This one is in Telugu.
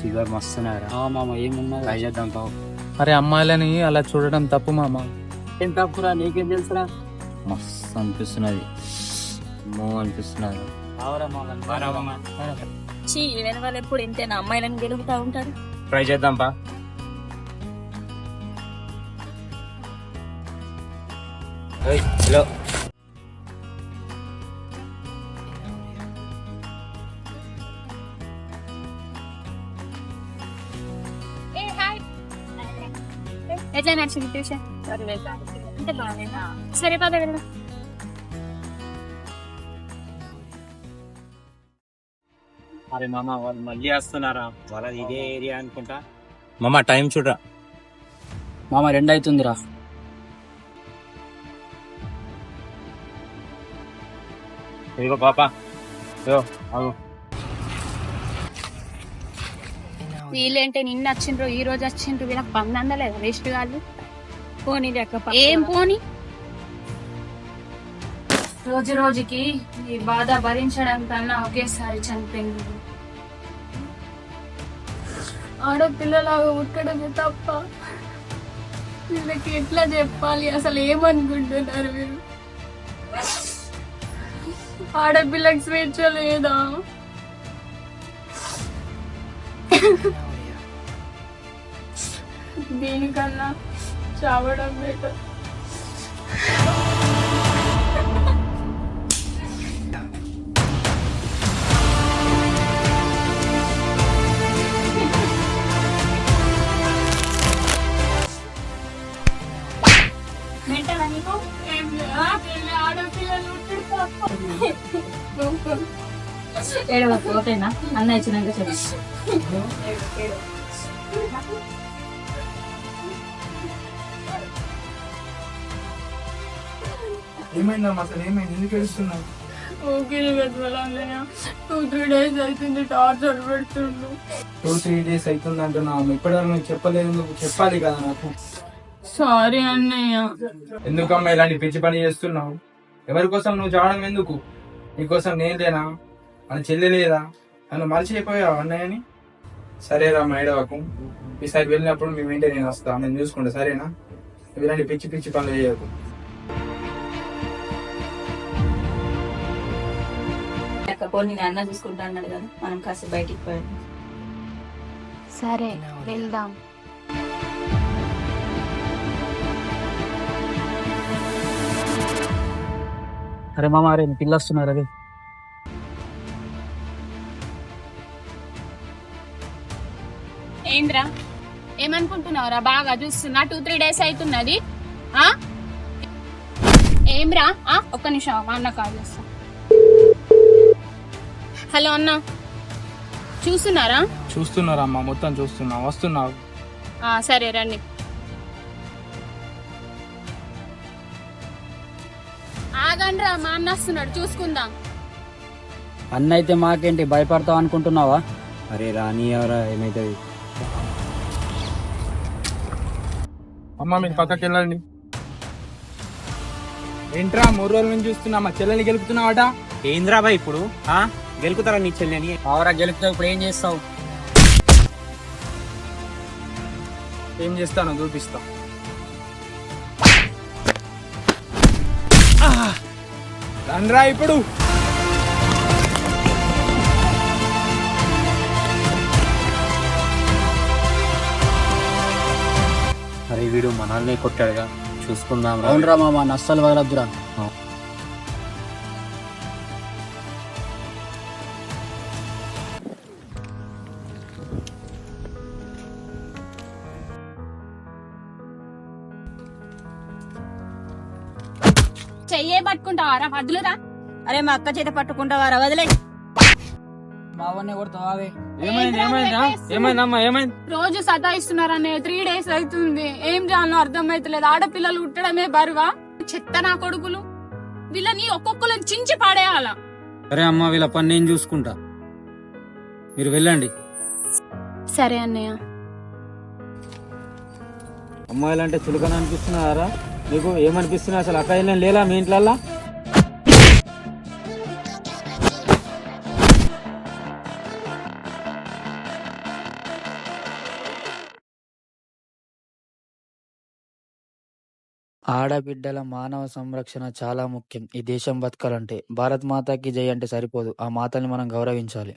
ఫిగర్ మస్తున్నారా మామ ఏమున్నా ట్రై చేద్దాం పావు. అరే అమ్మాయిలని అలా చూడడం తప్పు మామ. ఏం తప్పురా, నీకేం తెలుసురా? మస్తు అనిపిస్తున్నది, అనిపిస్తున్నది. వాళ్ళు ఎప్పుడు ఇంతేనా అమ్మాయిలను గెలుపుతా ఉంటారు. ట్రై చేద్దాం పా. హలో ఎట్లా నచ్చింది ట్యూషన్? అంటే బాగాలేదా? సరే పద వెళ్దాం. అరే మామ వాళ్ళు మళ్ళీ వస్తున్నారా? వాళ్ళది ఇదే ఏరియా అనుకుంటా. మామ టైం చూడరా. మామ 2 అవుతుందిరా. ఇదిగో పాప, వీళ్ళేంటే నిన్న వచ్చిండ్రు ఈ రోజు వచ్చిండ్రు, వీళ్ళకి బంద్ అందలేదు. వేస్ట్ కాదు. పోనీ లేక ఏం పోనీ, రోజు రోజుకి ఈ బాధ భరించడం కన్నా ఒకేసారి చనిపోయింది. ఆడపిల్లలాగా ఉట్టడమే తప్ప వీళ్ళకి ఎట్లా చెప్పాలి? అసలు ఏమనుకుంటున్నారు మీరు? ఆడపిల్లకి స్వేచ్ఛ లేదా? దీనికన్నా చావడం బెటర్. ఏడవకపోతేనా అన్న ఇచ్చినాక చెప్పి. ఏమైందమ్మా అసలు? ఏమైంది? ఎందుకు ఏడుస్తున్నావు? ఓకే 2-3 days అవుతుంది టార్చర్ పెడుతుండు. 2-3 days అవుతుంది అంటున్నావు. ఇప్పటివరకు నువ్వు చెప్పలేదు, నువ్వు చెప్పాలి కదా నాకు. సారీ అన్నయ్య. ఎందుకమ్మా ఇలాంటి పిచ్చి పని చేస్తున్నావు? ఎవరి కోసం నువ్వు చావడం ఎందుకు? నీకోసం నేను లేనా? మన చెల్లి లేదా? నన్ను మర్చిపోయావు అన్నయ్యని. సరేరా మేడవకు, ఈసారి వెళ్ళినప్పుడు మీ వెంటే నేను వస్తా, నేను చూసుకుంటా. సరేనా? ఇలాంటి పిచ్చి పిచ్చి పనులు చేయకు. నేను అన్న చూసుకుంటా అన్నాడు కదా, మనం కాస్త బయటికి పోయాం. సరే వెళ్దాం. అరే మామ, అరే పిల్లలు వస్తున్నారు. అదే ఏంద్రా ఏమనుకుంటున్నావురా? బాగా చూస్తున్నా 2-3 days అవుతున్నది. ఏమ్రా? ఒక్క నిమిషం, మా అన్న కాల్ చేస్తా. హలో అన్న, చూస్తున్నారా? చూస్తున్నారమ్మా, మొత్తం చూస్తున్నా. వస్తున్నావు? సరే రండి. ఆగండ్రా, మా అన్న వస్తున్నాడు, చూసుకుందాం. అన్న అయితే మాకేంటి, భయపడతావు అనుకుంటున్నావా? అరే రాని ఎవరా, ఏమైతుంది? అమ్మా మీరు పక్కకి వెళ్ళండి. ఏంట్రా 3 రోజుల నుంచి చూస్తున్నా, మా చెల్లెని గెలుపుతున్నావాట? ఏంద్రా బాయ్ ఇప్పుడు గెలుకుతారా నీ చెల్లెని? ఆవరా గెలుపుతావు, ఇప్పుడు ఏం చేస్తావు? ఏం చేస్తాను చూపిస్తా. రండ్రా ఇప్పుడు. అరే వీడు మనల్ని కొట్టాడుగా, చూసుకుందాం. అవునరా మామ, నష్టలు వదలద్దురా. చెయ్యే పట్టుకుంటావారా? వదులురా. అరే మా అక్క చేత పట్టుకుంటావారా? వదిలే. మావన్నే కొడతావే. ఏమైందమ్మా? ఏమైంది? రోజు సతాయిస్తున్నారనే 3 days అవుతుంది. ఏం చేయాలో అర్థమైతలేదు. ఆడపిల్లలు ఉట్టడమే బరువా? చెత్త నా కొడుకులు. వీళ్ళని ఒక్కొక్కరు చించి పాడేయాల. సరే అమ్మ, వీళ్ళ పని నేను చూసుకుంటా, మీరు వెళ్ళండి. సరే అన్నయ్య. అమ్మాయిలంటే చులకన అనిపిస్తున్నారా నీకు? ఏమనిపిస్తున్నా అసలు? అక్క వెళ్ళని లేదా మీ ఇంట్లో? ఆడబిడ్డల మానవ సంరక్షణ చాలా ముఖ్యం. ఈ దేశం బతకాలంటే. భారత్ మాతాకి జై అంటే సరిపోదు. ఆ మాతల్ని మనం గౌరవించాలి.